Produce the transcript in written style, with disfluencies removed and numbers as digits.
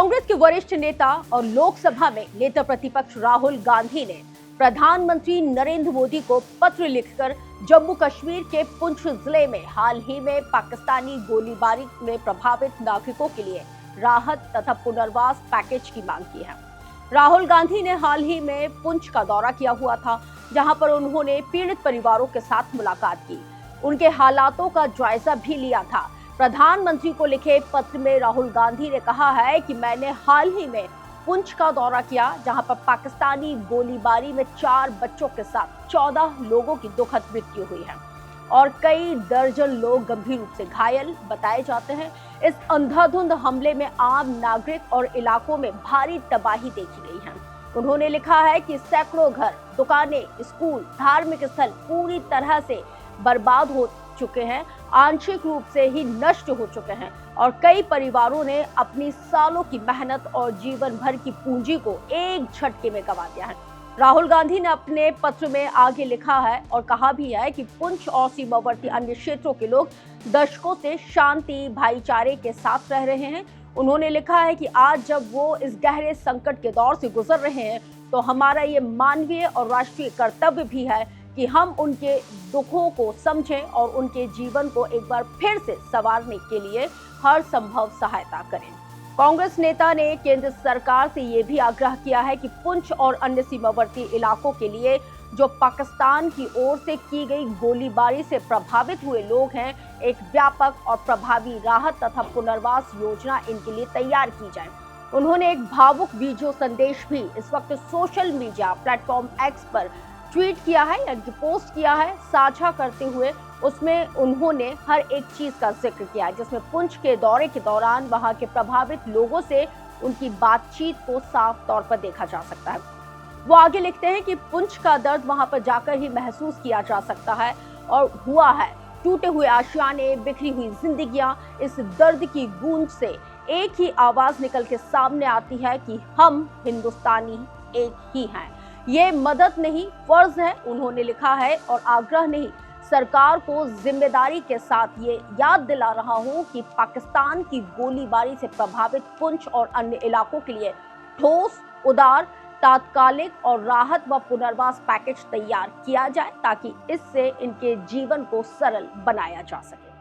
कांग्रेस के वरिष्ठ नेता और लोकसभा में नेता प्रतिपक्ष राहुल गांधी ने प्रधानमंत्री नरेंद्र मोदी को पत्र लिखकर जम्मू कश्मीर के पुंछ जिले में हाल ही में पाकिस्तानी गोलीबारी में प्रभावित नागरिकों के लिए राहत तथा पुनर्वास पैकेज की मांग की है। राहुल गांधी ने हाल ही में पुंछ का दौरा किया हुआ था, जहां पर उन्होंने पीड़ित परिवारों के साथ मुलाकात की, उनके हालातों का जायजा भी लिया था। प्रधानमंत्री को लिखे पत्र में राहुल गांधी ने कहा है कि मैंने हाल ही में पुंछ का दौरा किया, जहां पर पाकिस्तानी गोलीबारी में 4 बच्चों के साथ 14 लोगों की दुखद मृत्यु हुई है और कई दर्जन लोग गंभीर रूप से घायल बताए जाते हैं। इस अंधाधुंध हमले में आम नागरिक और इलाकों में भारी तबाही देखी गई है। उन्होंने लिखा है कि सैकड़ों घर, दुकानें, स्कूल, धार्मिक स्थल पूरी तरह से बर्बाद हो चुके हैं, आंशिक रूप से ही नष्ट हो चुके हैं और कई परिवारों ने अपनी सालों की मेहनत और जीवन भर की पूंजी को एक झटके में गंवा दिया है। राहुल गांधी ने अपने पत्र में आगे लिखा है और कहा भी है कि पुंछ और सीमावर्ती अन्य क्षेत्रों के लोग दशकों से शांति, भाईचारे के साथ रह रहे हैं। उन्होंने लिखा है कि आज जब वो इस गहरे संकट के दौर से गुजर रहे हैं, तो हमारा ये मानवीय और राष्ट्रीय कर्तव्य भी है कि हम उनके दुखों को समझें और उनके जीवन को एक बार फिर से संवारने के लिए हर संभव सहायता करें। कांग्रेस नेता ने केंद्र सरकार से ये भी आग्रह किया है कि पुंछ और अन्य सीमावर्ती इलाकों के लिए जो पाकिस्तान की ओर से की गई गोलीबारी से प्रभावित हुए लोग हैं, एक व्यापक और प्रभावी राहत तथा पुनर्वास योजना इनके लिए तैयार की जाए। उन्होंने एक भावुक वीडियो संदेश भी इस वक्त सोशल मीडिया प्लेटफॉर्म एक्स पर ट्वीट किया है, यानी कि पोस्ट किया है, साझा करते हुए उसमें उन्होंने हर एक चीज का जिक्र किया है, जिसमें पुंछ के दौरे के दौरान वहां के प्रभावित लोगों से उनकी बातचीत को साफ तौर पर देखा जा सकता है। वो आगे लिखते हैं कि पुंछ का दर्द वहां पर जाकर ही महसूस किया जा सकता है और हुआ है। टूटे हुए आशियाने, बिखरी हुई जिंदगियां, इस दर्द की गूंज से एक ही आवाज निकल के सामने आती है कि हम हिंदुस्तानी एक ही हैं। ये मदद नहीं, फर्ज है, उन्होंने लिखा है, और आग्रह नहीं, सरकार को जिम्मेदारी के साथ ये याद दिला रहा हूं कि पाकिस्तान की गोलीबारी से प्रभावित पुंछ और अन्य इलाकों के लिए ठोस, उदार, तात्कालिक और राहत व पुनर्वास पैकेज तैयार किया जाए, ताकि इससे इनके जीवन को सरल बनाया जा सके।